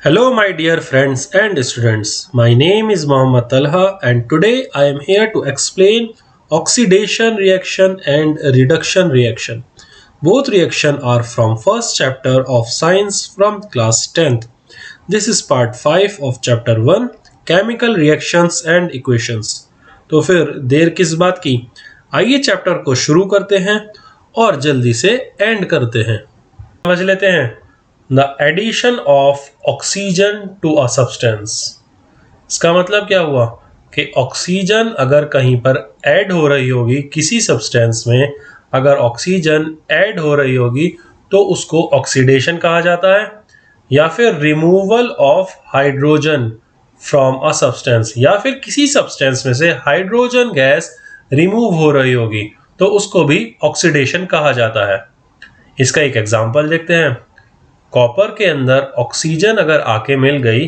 Hello, my dear friends and students. My name is Mohammad Talha, and today I am here to explain oxidation reaction and reduction reaction. Both reaction are from first chapter of science from class 10th. This is part 5 of chapter 1 chemical reactions and equations. तो फिर देर किस बात की, आइए chapter को शुरू करते हैं और जल्दी से एंड करते हैं। समझ लेते हैं। The addition of oxygen to a substance. इसका मतलब क्या हुआ कि ऑक्सीजन अगर कहीं पर ऐड हो रही होगी, किसी सब्सटेंस में अगर ऑक्सीजन ऐड हो रही होगी तो उसको ऑक्सीडेशन कहा जाता है, या फिर removal of hydrogen from a substance, या फिर किसी सब्सटेंस में से हाइड्रोजन गैस रिमूव हो रही होगी तो उसको भी ऑक्सीडेशन कहा जाता है। इसका एक एग्जांपल देखते हैं। कॉपर के अंदर ऑक्सीजन अगर आके मिल गई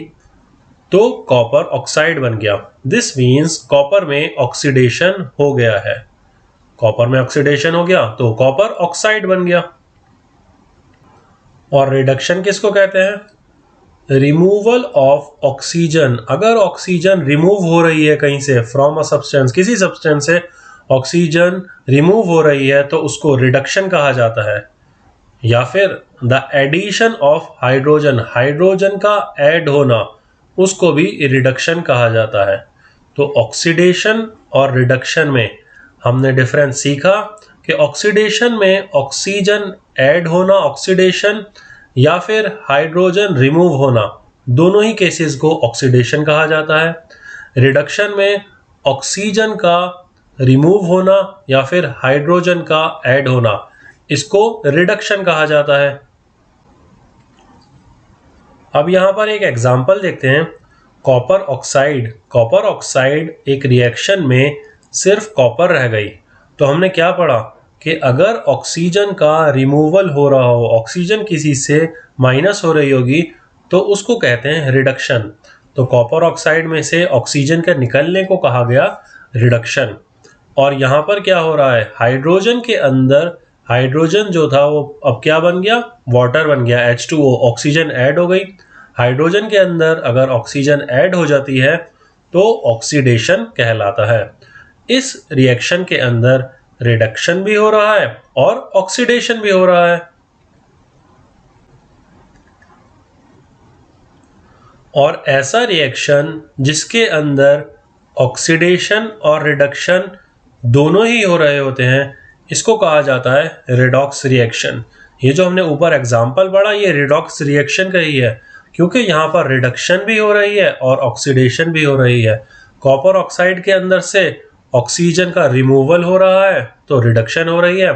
तो कॉपर ऑक्साइड बन गया। दिस मीन्स कॉपर में ऑक्सीडेशन हो गया है। कॉपर में ऑक्सीडेशन हो गया तो कॉपर ऑक्साइड बन गया। और रिडक्शन किसको कहते हैं? Removal of oxygen. अगर ऑक्सीजन रिमूव हो रही है कहीं से, फ्रॉम अ सब्सटेंस, किसी सब्सटेंस से ऑक्सीजन रिमूव हो रही है तो उसको रिडक्शन कहा जाता है। या फिर the addition of hydrogen, hydrogen का ऐड होना, उसको भी रिडक्शन कहा जाता है। तो ऑक्सीडेशन और रिडक्शन में हमने डिफरेंस सीखा कि ऑक्सीडेशन में ऑक्सीजन ऐड होना ऑक्सीडेशन, या फिर हाइड्रोजन रिमूव होना, दोनों ही केसेस को ऑक्सीडेशन कहा जाता है। रिडक्शन में ऑक्सीजन का रिमूव होना या फिर हाइड्रोजन का ऐड होना, इसको रिडक्शन कहा जाता है। अब यहां पर एक एग्जांपल देखते हैं। Copper oxide. कॉपर ऑक्साइड एक रिएक्शन में सिर्फ कॉपर रह गई तो हमने क्या पढ़ा कि अगर ऑक्सीजन का रिमूवल हो रहा हो, ऑक्सीजन किसी से माइनस हो रही होगी तो उसको कहते हैं रिडक्शन। तो कॉपर ऑक्साइड में से ऑक्सीजन के निकलने को कहा गया रिडक्शन। और यहां पर क्या हो रहा है, हाइड्रोजन के अंदर हाइड्रोजन जो था वो अब क्या बन गया, वाटर बन गया, H2O, ऑक्सीजन ऐड हो गई। हाइड्रोजन के अंदर अगर ऑक्सीजन ऐड हो जाती है तो ऑक्सीडेशन कहलाता है। इस रिएक्शन के अंदर रिडक्शन भी हो रहा है और ऑक्सीडेशन भी हो रहा है। और ऐसा रिएक्शन जिसके अंदर ऑक्सीडेशन और रिडक्शन दोनों ही हो रहे होते हैं, इसको कहा जाता है रिडॉक्स रिएक्शन। ये जो हमने ऊपर एग्जांपल पढ़ा, ये रिडॉक्स रिएक्शन का ही है, क्योंकि यहाँ पर रिडक्शन भी हो रही है और ऑक्सीडेशन भी हो रही है। कॉपर ऑक्साइड के अंदर से ऑक्सीजन का रिमूवल हो रहा है तो रिडक्शन हो रही है।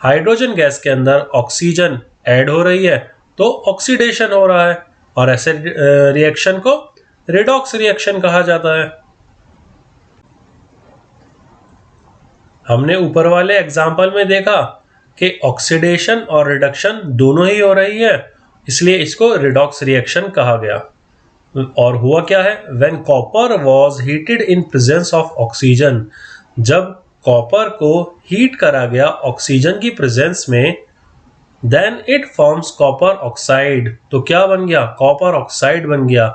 हाइड्रोजन गैस के अंदर ऑक्सीजन ऐड हो रही है तो ऑक्सीडेशन हो रहा है। और ऐसे रिएक्शन को रिडॉक्स रिएक्शन कहा जाता है। हमने ऊपर वाले एग्जाम्पल में देखा कि ऑक्सीडेशन और रिडक्शन दोनों ही हो रही है, इसलिए इसको रिडॉक्स रिएक्शन कहा गया। और हुआ क्या है, when copper was heated in presence of oxygen, जब कॉपर को हीट करा गया ऑक्सीजन की प्रेजेंस में, then it forms copper oxide. तो क्या बन गया, कॉपर ऑक्साइड बन गया।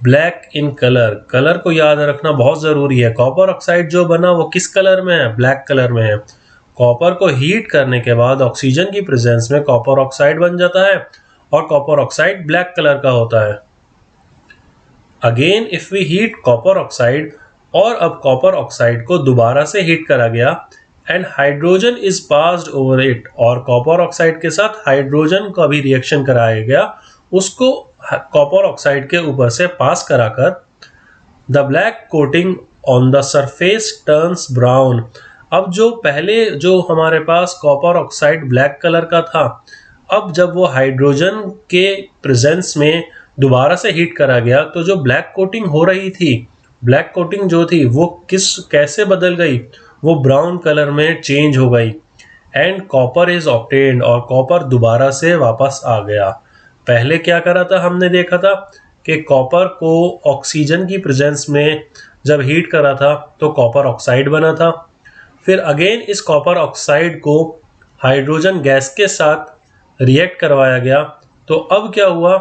ब्लैक इन कलर, कलर को याद रखना बहुत जरूरी है। कॉपर ऑक्साइड जो बना वो किस कलर में है, ब्लैक कलर में है। कॉपर को हीट करने के बाद ऑक्सीजन की प्रेजेंस में कॉपर ऑक्साइड बन जाता है और कॉपर ऑक्साइड ब्लैक कलर का होता है। Again if we heat copper oxide, और अब कॉपर ऑक्साइड को दोबारा से हीट करा गया and hydrogen is passed over it, और कॉपर ऑक्साइड के साथ हाइड्रोजन का भी रिएक्शन कराया गया, उसको कॉपर ऑक्साइड के ऊपर से पास कराकर the black coating on the surface turns brown. अब जो पहले जो हमारे पास कॉपर ऑक्साइड ब्लैक कलर का था, अब जब वो हाइड्रोजन के प्रेजेंस में दोबारा से हीट करा गया तो जो ब्लैक कोटिंग हो रही थी, ब्लैक कोटिंग जो थी वो कैसे बदल गई, वो ब्राउन कलर में चेंज हो गई। एंड कॉपर इज ऑब्टेन्ड, और कॉपर दोबारा से वापस आ गया। पहले क्या करा था, हमने देखा था कि कॉपर को ऑक्सीजन की प्रेजेंस में जब हीट करा था तो कॉपर ऑक्साइड बना था। फिर अगेन इस कॉपर ऑक्साइड को हाइड्रोजन गैस के साथ रिएक्ट करवाया गया तो अब क्या हुआ,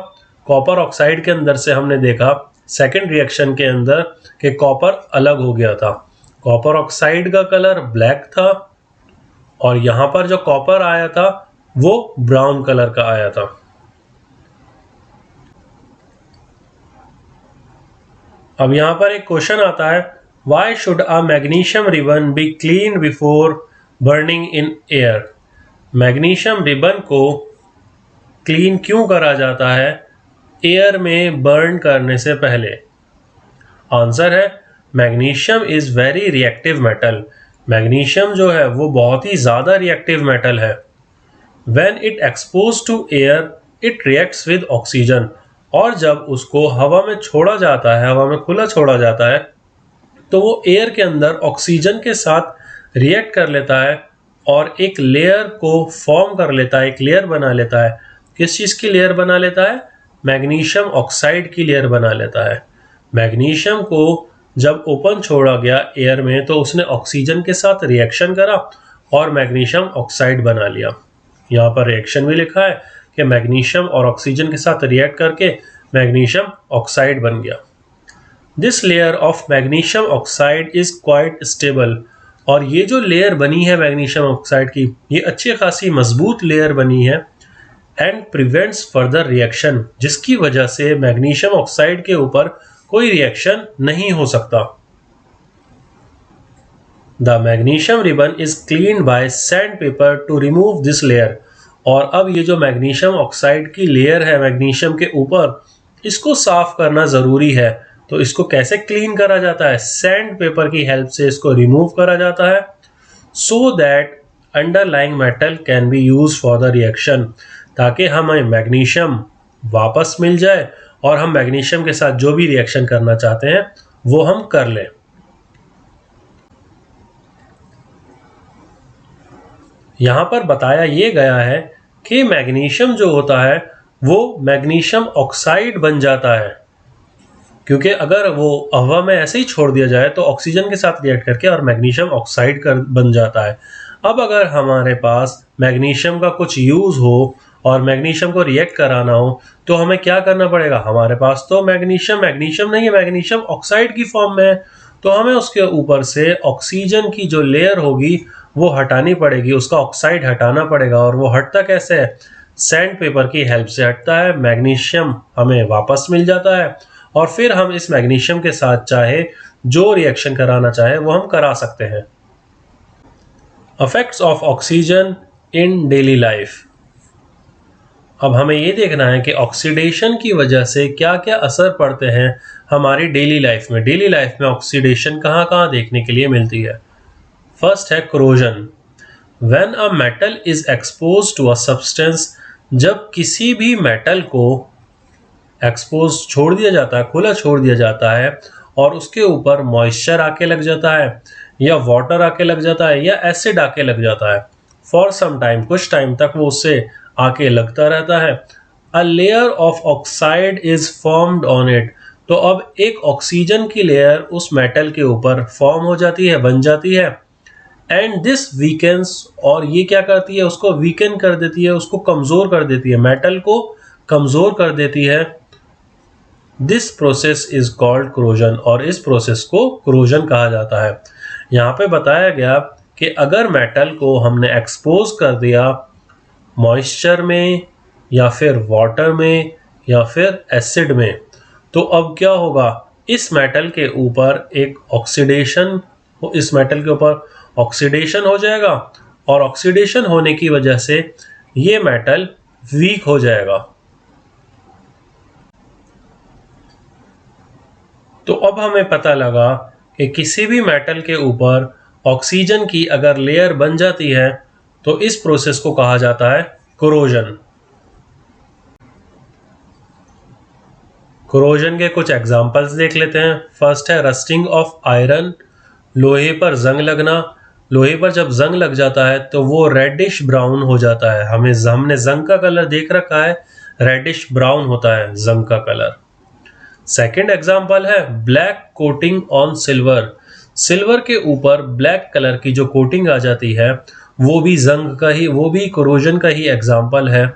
कॉपर ऑक्साइड के अंदर से हमने देखा सेकेंड रिएक्शन के अंदर कि कॉपर अलग हो गया था। कॉपर ऑक्साइड का कलर ब्लैक था और यहां पर जो कॉपर आया था वो ब्राउन कलर का आया था। अब यहां पर एक क्वेश्चन आता है, why should a magnesium ribbon be clean before burning in air? Magnesium ribbon को क्लीन क्यों करा जाता है एयर में बर्न करने से पहले? आंसर है, magnesium is very reactive metal. Magnesium जो है वो बहुत ही ज्यादा रिएक्टिव मेटल है। When it exposed to air, it reacts with oxygen। और जब उसको हवा में छोड़ा जाता है, हवा में खुला छोड़ा जाता है, तो वो एयर के अंदर ऑक्सीजन के साथ रिएक्ट कर लेता है और एक लेयर को फॉर्म कर लेता है, एक लेयर बना लेता है। किस चीज़ की लेयर बना लेता है? मैग्नीशियम ऑक्साइड की लेयर बना लेता है। मैग्नीशियम को जब ओपन छोड़ा गया एयर में तो उसने ऑक्सीजन के साथ रिएक्शन करा और मैग्नीशियम ऑक्साइड बना लिया। यहाँ पर रिएक्शन भी लिखा है कि मैग्नीशियम और ऑक्सीजन के साथ रिएक्ट करके मैग्नीशियम ऑक्साइड बन गया। This layer of magnesium oxide is quite stable. और ये जो लेयर बनी है मैग्नीशियम ऑक्साइड की, ये अच्छी खासी मजबूत लेयर बनी है एंड प्रिवेंट्स फर्दर रिएक्शन, जिसकी वजह से मैग्नीशियम ऑक्साइड के ऊपर कोई रिएक्शन नहीं हो सकता। The magnesium ribbon is cleaned by sandpaper to remove this layer। और अब ये जो मैग्नीशियम ऑक्साइड की लेयर है मैग्नीशियम के ऊपर, इसको साफ करना ज़रूरी है। तो इसको कैसे क्लीन करा जाता है? सैंड पेपर की हेल्प से इसको रिमूव करा जाता है so that underlying metal can be used for the reaction, ताकि हमें मैग्नीशियम वापस मिल जाए और हम मैग्नीशियम के साथ जो भी रिएक्शन करना चाहते हैं वो हम कर लें। यहाँ पर बताया ये गया है कि मैग्नीशियम जो होता है वो मैग्नीशियम ऑक्साइड बन जाता है, क्योंकि अगर वो हवा में ऐसे ही छोड़ दिया जाए तो ऑक्सीजन के साथ रिएक्ट करके और मैग्नीशियम ऑक्साइड बन जाता है। अब अगर हमारे पास मैग्नीशियम का कुछ यूज़ हो और मैग्नीशियम को रिएक्ट कराना हो तो हमें क्या करना पड़ेगा? हमारे पास तो मैग्नीशियम नहीं है, मैग्नीशियम ऑक्साइड की फॉर्म में है, तो हमें उसके ऊपर से ऑक्सीजन की जो लेयर होगी वो हटानी पड़ेगी, उसका ऑक्साइड हटाना पड़ेगा। और वो हटता कैसे है? सैंड पेपर की हेल्प से हटता है। मैग्नीशियम हमें वापस मिल जाता है और फिर हम इस मैग्नीशियम के साथ चाहे जो रिएक्शन कराना चाहे वो हम करा सकते हैं। Effects of oxygen in daily life. अब हमें ये देखना है कि ऑक्सीडेशन की वजह से क्या क्या असर पड़ते हैं हमारी डेली लाइफ में। डेली लाइफ में ऑक्सीडेशन कहाँ कहाँ देखने के लिए मिलती है? फर्स्ट है corrosion. When a metal is expose to a substance, जब किसी भी मेटल को एक्सपोज छोड़ दिया जाता है, खुला छोड़ दिया जाता है और उसके ऊपर मॉइस्चर आके लग जाता है या वाटर आके लग जाता है या एसिड आके लग जाता है, फॉर सम टाइम, कुछ टाइम तक वो उससे आके लगता रहता है, a layer of oxide is formed on it. तो अब एक ऑक्सीजन की लेयर उस मेटल के ऊपर फॉर्म हो जाती है, बन जाती है। एंड दिस वीकेंस, और ये क्या करती है? उसको वीकन कर देती है, उसको कमज़ोर कर देती है, मेटल को कमज़ोर कर देती है। This process is called corrosion, और इस प्रोसेस को कोरोजन कहा जाता है। यहाँ पे बताया गया कि अगर मेटल को हमने एक्सपोज कर दिया मॉइस्चर में या फिर वाटर में या फिर एसिड में, तो अब क्या होगा? इस मेटल के ऊपर एक ऑक्सीडेशन, इस मेटल के ऊपर ऑक्सीडेशन हो जाएगा और ऑक्सीडेशन होने की वजह से ये मेटल वीक हो जाएगा। तो अब हमें पता लगा कि किसी भी मेटल के ऊपर ऑक्सीजन की अगर लेयर बन जाती है तो इस प्रोसेस को कहा जाता है कोरोजन। कोरोजन के कुछ एग्जांपल्स देख लेते हैं। फर्स्ट है रस्टिंग ऑफ आयरन, लोहे पर जंग लगना। लोहे पर जब जंग लग जाता है तो वो रेडिश ब्राउन हो जाता है। हमने जंग का कलर देख रखा है, रेडिश ब्राउन होता है जंग का कलर। सेकेंड एग्जाम्पल है black coating on silver. Silver के ऊपर ब्लैक कलर की जो कोटिंग आ जाती है वो भी जंग का ही, वो भी कोरोजन का ही एग्जाम्पल है।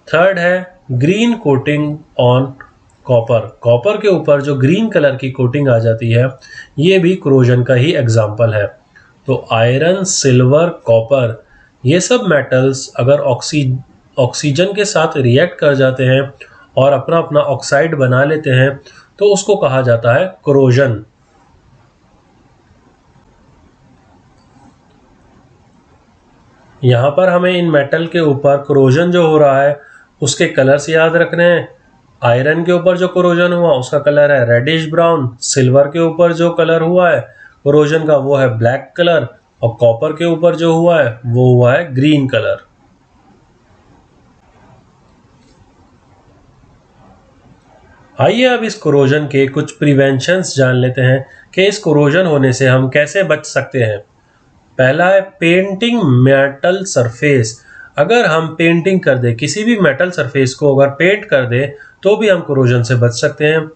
थर्ड है green coating on copper, copper के ऊपर जो ग्रीन कलर की कोटिंग आ जाती है, ये भी कोरोजन का ही एग्जाम्पल है। तो आयरन, सिल्वर, कॉपर, ये सब मेटल्स अगर ऑक्सीजन के साथ रिएक्ट कर जाते हैं और अपना अपना ऑक्साइड बना लेते हैं, तो उसको कहा जाता है कोरोजन। यहाँ पर हमें इन मेटल के ऊपर कोरोजन जो हो रहा है उसके कलर्स याद रखने हैं। आयरन के ऊपर जो कोरोजन हुआ उसका कलर है रेडिश ब्राउन, सिल्वर के ऊपर जो कलर हुआ है कोरोजन का वो है ब्लैक कलर, और कॉपर के ऊपर जो हुआ है वो हुआ है ग्रीन कलर। आइए अब इस कोरोजन के कुछ प्रिवेंशंस जान लेते हैं कि इस कोरोजन होने से हम कैसे बच सकते हैं। पहला है पेंटिंग मेटल सरफेस। अगर हम पेंटिंग कर दे, किसी भी मेटल सरफेस को अगर पेंट कर दे तो भी हम कोरोजन से बच सकते हैं,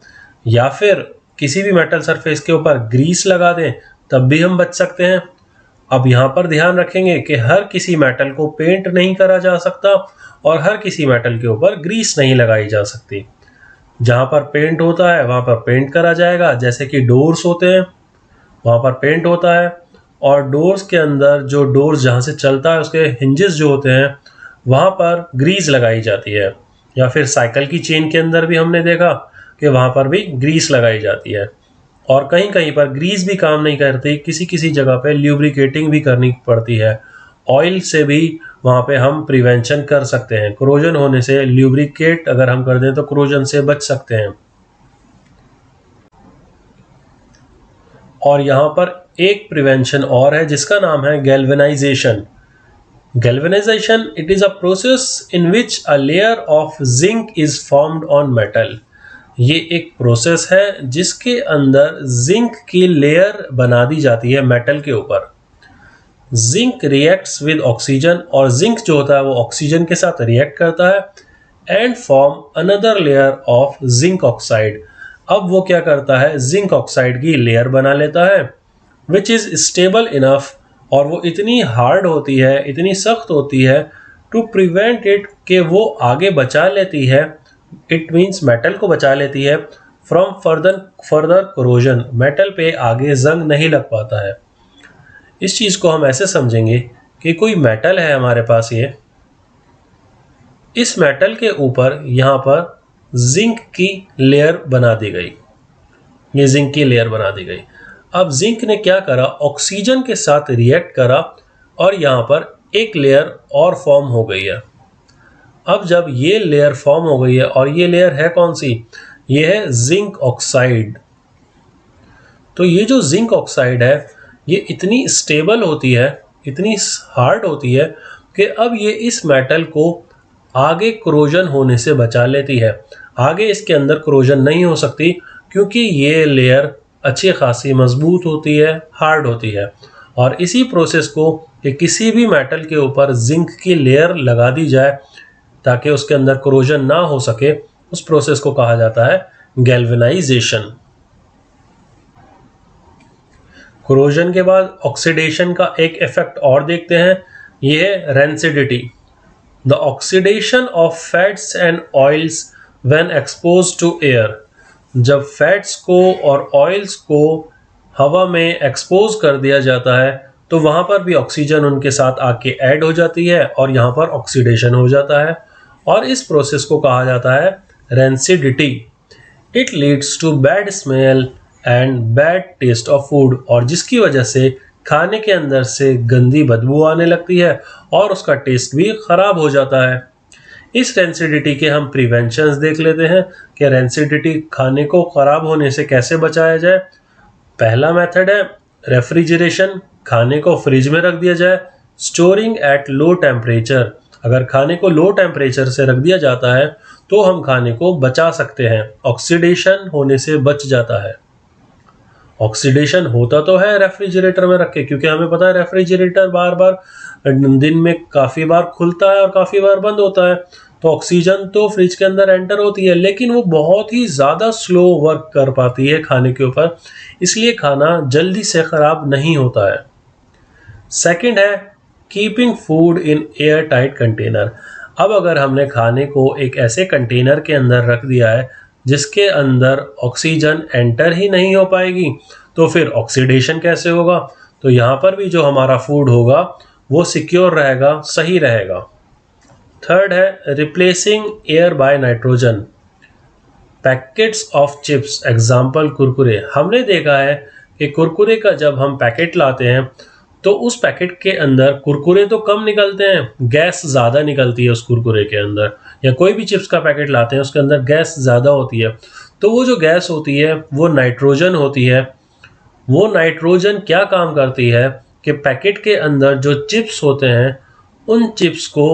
या फिर किसी भी मेटल सरफेस के ऊपर ग्रीस लगा दें तब भी हम बच सकते हैं। अब यहाँ पर ध्यान रखेंगे कि हर किसी मेटल को पेंट नहीं करा जा सकता और हर किसी मेटल के ऊपर ग्रीस नहीं लगाई जा सकती। जहाँ पर पेंट होता है वहाँ पर पेंट करा जाएगा, जैसे कि डोर्स होते हैं वहाँ पर पेंट होता है, और डोर्स के अंदर जो डोर्स जहाँ से चलता है उसके हिंजेस जो होते हैं वहाँ पर ग्रीस लगाई जाती है। या फिर साइकिल की चेन के अंदर भी हमने देखा कि वहाँ पर भी ग्रीस लगाई जाती है। और कहीं कहीं पर ग्रीस भी काम नहीं करती, किसी किसी जगह पे ल्यूब्रिकेटिंग भी करनी पड़ती है। ऑयल से भी वहाँ पे हम प्रिवेंशन कर सकते हैं। कोरोजन होने से ल्यूब्रिकेट अगर हम कर दें तो कोरोजन से बच सकते हैं। और यहाँ पर एक प्रिवेंशन और है जिसका नाम है galvanisation. Galvanisation, it is a process in which a layer of zinc is formed on metal. ये एक प्रोसेस है जिसके अंदर जिंक की लेयर बना दी जाती है मेटल के ऊपर। जिंक रिएक्ट्स विद ऑक्सीजन, और जिंक जो होता है वो ऑक्सीजन के साथ रिएक्ट करता है and form another layer of zinc oxide. अब वो क्या करता है, जिंक ऑक्साइड की लेयर बना लेता है विच इज स्टेबल इनफ, और वो इतनी हार्ड होती है, इतनी सख्त होती है टू प्रिवेंट इट, कि वो आगे बचा लेती है, इट मीन्स मेटल को बचा लेती है फ्रॉम फर्दर कोरोजन। मेटल पे आगे जंग नहीं लग पाता है। इस चीज को हम ऐसे समझेंगे कि कोई मेटल है हमारे पास, ये इस मेटल के ऊपर यहाँ पर जिंक की लेयर बना दी गई, ये जिंक की लेयर बना दी गई। अब जिंक ने क्या करा, ऑक्सीजन के साथ रिएक्ट करा और यहाँ पर एक लेयर और फॉर्म हो गई है। अब जब ये लेयर फॉर्म हो गई है, और ये लेयर है कौन सी, ये है जिंक ऑक्साइड। तो ये जो जिंक ऑक्साइड है ये इतनी स्टेबल होती है, इतनी हार्ड होती है कि अब ये इस मेटल को आगे कोरोजन होने से बचा लेती है। आगे इसके अंदर कोरोजन नहीं हो सकती क्योंकि ये लेयर अच्छी खासी मजबूत होती है, हार्ड होती है। और इसी प्रोसेस को कि किसी भी मेटल के ऊपर जिंक की लेयर लगा दी जाए ताकि उसके अंदर कोरोजन ना हो सके, उस प्रोसेस को कहा जाता है गैल्वेनाइजेशन। कोरोजन के बाद ऑक्सीडेशन का एक इफेक्ट और देखते हैं, ये है rancidity. The oxidation of fats and oils when exposed to air. जब फैट्स को और ऑयल्स को हवा में एक्सपोज कर दिया जाता है तो वहाँ पर भी ऑक्सीजन उनके साथ आके ऐड हो जाती है और यहाँ पर ऑक्सीडेशन हो जाता है, और इस प्रोसेस को कहा जाता है rancidity. It leads to bad smell and bad taste of food, और जिसकी वजह से खाने के अंदर से गंदी बदबू आने लगती है और उसका टेस्ट भी खराब हो जाता है। इस रेंसिडिटी के हम प्रिवेंशंस देख लेते हैं कि रेंसिडिटी खाने को खराब होने से कैसे बचाया जाए। पहला मेथड है रेफ्रिजरेशन, खाने को फ्रिज में रख दिया जाए। स्टोरिंग एट लो टेम्परेचर, अगर खाने को लो टेम्परेचर से रख दिया जाता है तो हम खाने को बचा सकते हैं, ऑक्सीडेशन होने से बच जाता है। ऑक्सीडेशन होता तो है रेफ्रिजरेटर में रख के, क्योंकि हमें पता है रेफ्रिजरेटर बार बार दिन में काफ़ी बार खुलता है और काफ़ी बार बंद होता है, तो ऑक्सीजन तो फ्रिज के अंदर एंटर होती है लेकिन वो बहुत ही ज़्यादा स्लो वर्क कर पाती है खाने के ऊपर, इसलिए खाना जल्दी से ख़राब नहीं होता है। सेकंड है keeping food in air tight container. अब अगर हमने खाने को एक ऐसे कंटेनर के अंदर रख दिया है जिसके अंदर ऑक्सीजन एंटर ही नहीं हो पाएगी, तो फिर ऑक्सीडेशन कैसे होगा? तो यहाँ पर भी जो हमारा फूड होगा वो सिक्योर रहेगा, सही रहेगा। थर्ड है replacing air by nitrogen. Packets of chips example Kurkure. हमने देखा है कि कुरकुरे का जब हम पैकेट लाते हैं तो उस पैकेट के अंदर कुरकुरे तो कम निकलते हैं, गैस ज़्यादा निकलती है उस कुरकुरे के अंदर। या कोई भी चिप्स का पैकेट लाते हैं उसके अंदर गैस ज़्यादा होती है, तो वो जो गैस होती है वो नाइट्रोजन होती है। वो नाइट्रोजन क्या काम करती है कि पैकेट के अंदर जो चिप्स होते हैं उन चिप्स को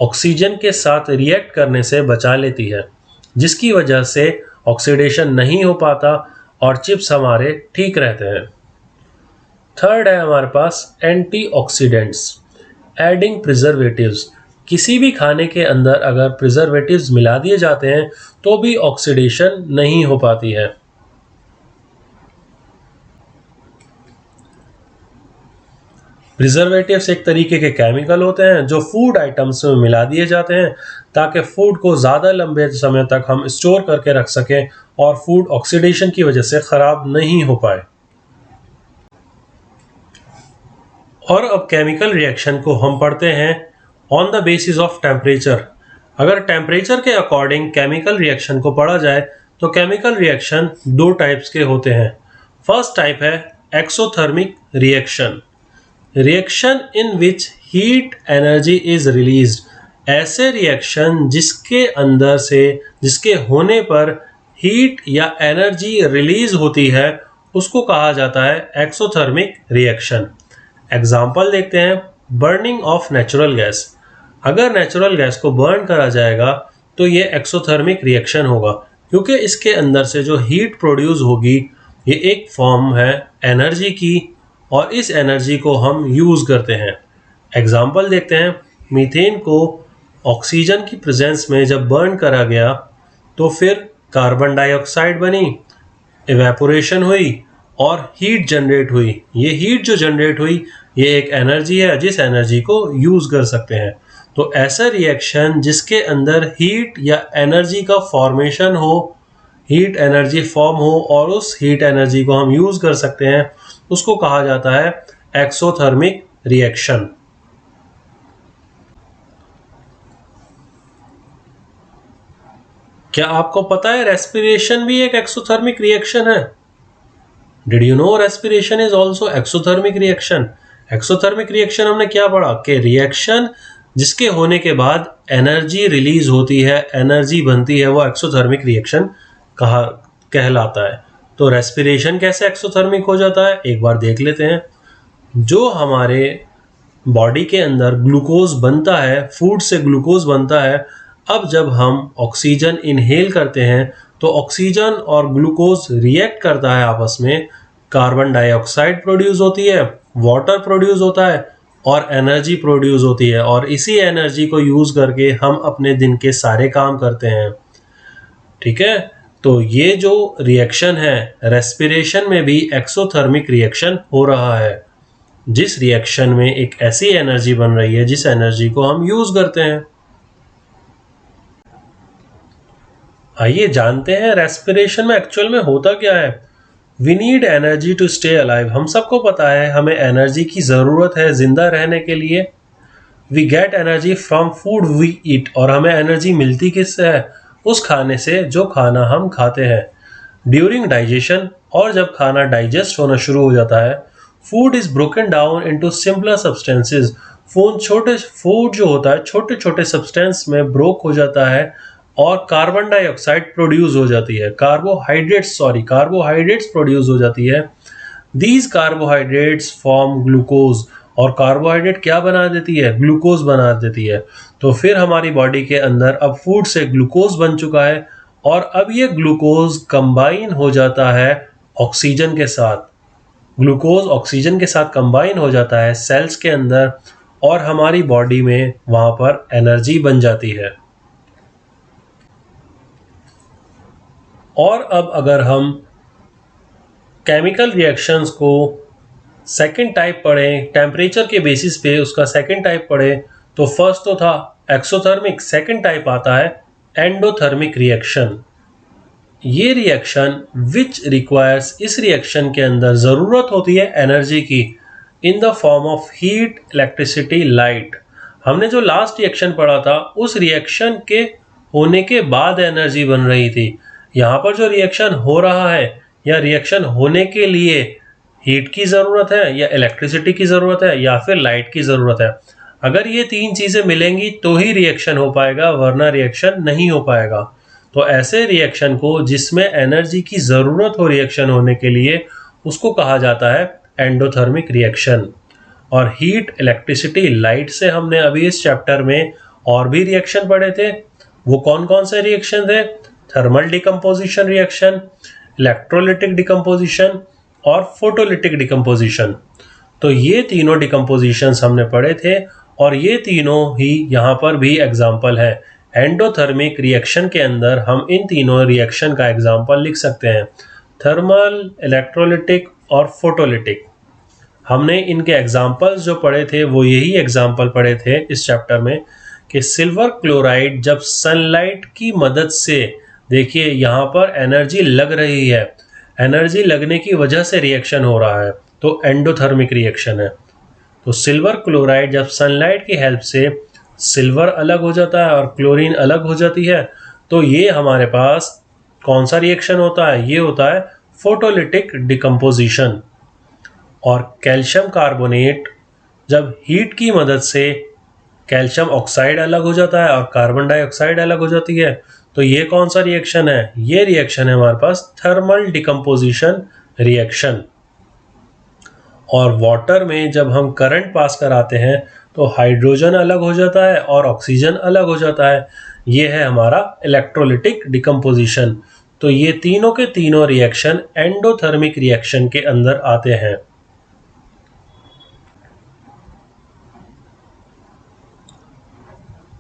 ऑक्सीजन के साथ रिएक्ट करने से बचा लेती है, जिसकी वजह से ऑक्सीडेशन नहीं हो पाता और चिप्स हमारे ठीक रहते हैं। थर्ड है हमारे पास एंटीऑक्सीडेंट्स, एडिंग प्रिजर्वेटिव्स। किसी भी खाने के अंदर अगर प्रिजर्वेटिव्स मिला दिए जाते हैं तो भी ऑक्सीडेशन नहीं हो पाती है। प्रिजर्वेटिव्स एक तरीके के केमिकल होते हैं जो फूड आइटम्स में मिला दिए जाते हैं ताकि फूड को ज़्यादा लंबे समय तक हम स्टोर करके रख सकें और फूड ऑक्सीडेशन की वजह से ख़राब नहीं हो पाए। और अब केमिकल रिएक्शन को हम पढ़ते हैं on the basis of temperature. अगर टेम्परेचर के अकॉर्डिंग केमिकल रिएक्शन को पढ़ा जाए तो केमिकल रिएक्शन दो टाइप्स के होते हैं। फर्स्ट टाइप है exothermic reaction, reaction in which heat energy is released. ऐसे रिएक्शन जिसके अंदर से, जिसके होने पर हीट या एनर्जी रिलीज होती है उसको कहा जाता है एक्सोथर्मिक रिएक्शन। एग्जाम्पल देखते हैं, बर्निंग ऑफ नेचुरल गैस। अगर नेचुरल गैस को बर्न करा जाएगा तो ये एक्सोथर्मिक रिएक्शन होगा, क्योंकि इसके अंदर से जो हीट प्रोड्यूस होगी ये एक फॉर्म है एनर्जी की और इस एनर्जी को हम यूज़ करते हैं। एग्जाम्पल देखते हैं, मीथेन को ऑक्सीजन की प्रेजेंस में जब बर्न करा गया तो फिर कार्बन डाइऑक्साइड बनी, इवेपोरेशन हुई और हीट जनरेट हुई। ये हीट जो जनरेट हुई ये एक एनर्जी है जिस एनर्जी को यूज़ कर सकते हैं। तो ऐसा रिएक्शन जिसके अंदर हीट या एनर्जी का फॉर्मेशन हो, हीट एनर्जी फॉर्म हो और उस हीट एनर्जी को हम यूज़ कर सकते हैं, उसको कहा जाता है एक्सोथर्मिक रिएक्शन। क्या आपको पता है रेस्पिरेशन भी एक एक्सोथर्मिक रिएक्शन है? Did you know respiration is also exothermic reaction? Exothermic reaction हमने क्या पढ़ा कि रिएक्शन जिसके होने के बाद एनर्जी रिलीज होती है, एनर्जी बनती है, वो एक्सोथर्मिक रिएक्शन कहलाता है। तो रेस्पिरेशन कैसे एक्सोथर्मिक हो जाता है एक बार देख लेते हैं। जो हमारे बॉडी के अंदर ग्लूकोज बनता है, फूड से ग्लूकोज बनता है, अब जब हम ऑक्सीजन इनहेल करते हैं तो ऑक्सीजन और ग्लूकोज रिएक्ट करता है आपस में, कार्बन डाइऑक्साइड प्रोड्यूस होती है, वाटर प्रोड्यूस होता है और एनर्जी प्रोड्यूस होती है और इसी एनर्जी को यूज़ करके हम अपने दिन के सारे काम करते हैं। ठीक है, तो ये जो रिएक्शन है रेस्पिरेशन में भी एक्सोथर्मिक रिएक्शन हो रहा है, जिस रिएक्शन में एक ऐसी एनर्जी बन रही है जिस एनर्जी को हम यूज़ करते हैं। आइए जानते हैं रेस्पिरेशन में एक्चुअल में होता क्या है। We need energy to stay alive. हम सबको पता है हमें एनर्जी की ज़रूरत है ज़िंदा रहने के लिए। We get energy from food we eat, और हमें एनर्जी मिलती किससे है? उस खाने से जो खाना हम खाते हैं। ड्यूरिंग डाइजेशन, और जब खाना डाइजेस्ट होना शुरू हो जाता है, food is broken down into simpler substances. Food जो होता है छोटे छोटे सब्सटेंस में ब्रोक हो जाता है और कार्बन डाइऑक्साइड प्रोड्यूस हो जाती है, कार्बोहाइड्रेट्स प्रोड्यूस हो जाती है। दीज कार्बोहाइड्रेट्स फॉर्म ग्लूकोज, और कार्बोहाइड्रेट क्या बना देती है? ग्लूकोज बना देती है। तो फिर हमारी बॉडी के अंदर अब फूड से ग्लूकोज बन चुका है और अब ये ग्लूकोज कंबाइन हो जाता है ऑक्सीजन के साथ। ग्लूकोज ऑक्सीजन के साथ कंबाइन हो जाता है सेल्स के अंदर और हमारी बॉडी में वहाँ पर एनर्जी बन जाती है। और अब अगर हम केमिकल रिएक्शंस को सेकंड टाइप पढ़ें, टेम्परेचर के बेसिस पे उसका सेकंड टाइप पढ़ें, तो फर्स्ट तो था एक्सोथर्मिक सेकंड टाइप आता है एंडोथर्मिक रिएक्शन। ये रिएक्शन विच रिक्वायर्स, इस रिएक्शन के अंदर ज़रूरत होती है एनर्जी की in the form of heat, electricity, light. हमने जो लास्ट रिएक्शन पढ़ा था उस रिएक्शन के होने के बाद एनर्जी बन रही थी। यहाँ पर जो रिएक्शन हो रहा है या रिएक्शन होने के लिए हीट की ज़रूरत है या इलेक्ट्रिसिटी की ज़रूरत है या फिर लाइट की ज़रूरत है। अगर ये तीन चीज़ें मिलेंगी तो ही रिएक्शन हो पाएगा, वरना रिएक्शन नहीं हो पाएगा। तो ऐसे रिएक्शन को जिसमें एनर्जी की ज़रूरत हो रिएक्शन होने के लिए, उसको कहा जाता है एंडोथर्मिक रिएक्शन। और हीट, इलेक्ट्रिसिटी, लाइट से हमने अभी इस चैप्टर में और भी रिएक्शन पढ़े थे। वो कौन कौन से रिएक्शन थे? Thermal decomposition reaction, electrolytic decomposition और फोटोलिटिक डिकम्पोजिशन। तो ये तीनों डिकम्पोजिशंस हमने पढ़े थे और ये तीनों ही यहाँ पर भी एग्जाम्पल है। एंडोथर्मिक रिएक्शन के अंदर हम इन तीनों रिएक्शन का एग्जाम्पल लिख सकते हैं, थर्मल, इलेक्ट्रोलिटिक और फोटोलिटिक। हमने इनके एग्जाम्पल्स जो पढ़े थे वो यही एग्जाम्पल पढ़े थे इस चैप्टर में कि सिल्वर क्लोराइड जब सनलाइट की मदद से, देखिए यहाँ पर एनर्जी लग रही है, एनर्जी लगने की वजह से रिएक्शन हो रहा है, तो एंडोथर्मिक रिएक्शन है। तो सिल्वर क्लोराइड जब सनलाइट की हेल्प से सिल्वर अलग हो जाता है और क्लोरीन अलग हो जाती है, तो ये हमारे पास कौन सा रिएक्शन होता है? ये होता है फोटोलिटिक डिकम्पोजिशन। और कैल्शियम कार्बोनेट जब हीट की मदद से कैल्शियम ऑक्साइड अलग हो जाता है और कार्बन डाइऑक्साइड अलग हो जाती है, तो ये कौन सा रिएक्शन है? ये रिएक्शन है हमारे पास थर्मल डिकम्पोजिशन रिएक्शन। और वाटर में जब हम करंट पास कराते हैं तो हाइड्रोजन अलग हो जाता है और ऑक्सीजन अलग हो जाता है, ये है हमारा इलेक्ट्रोलिटिक डिकम्पोजिशन। तो ये तीनों के तीनों रिएक्शन एंडोथर्मिक रिएक्शन के अंदर आते हैं।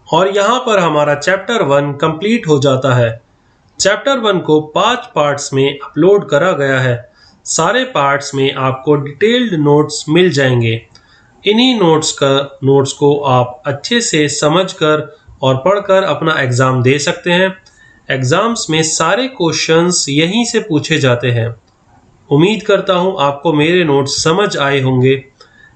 और यहाँ पर हमारा चैप्टर 1 कंप्लीट हो जाता है। चैप्टर 1 को 5 पार्ट्स में अपलोड करा गया है। सारे पार्ट्स में आपको डिटेल्ड नोट्स मिल जाएंगे। इन्हीं नोट्स को आप अच्छे से समझकर और पढ़कर अपना एग्ज़ाम दे सकते हैं। एग्ज़ाम्स में सारे क्वेश्चंस यहीं से पूछे जाते हैं। उम्मीद करता हूँ आपको मेरे नोट्स समझ आए होंगे।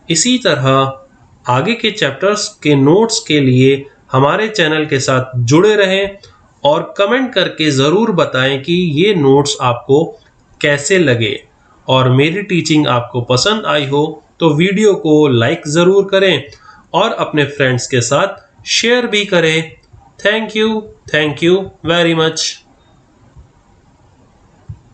इसी तरह आगे के चैप्टर्स के नोट्स के लिए हमारे चैनल के साथ जुड़े रहें और कमेंट करके ज़रूर बताएं कि ये नोट्स आपको कैसे लगे। और मेरी टीचिंग आपको पसंद आई हो तो वीडियो को लाइक ज़रूर करें और अपने फ्रेंड्स के साथ शेयर भी करें। Thank you very much.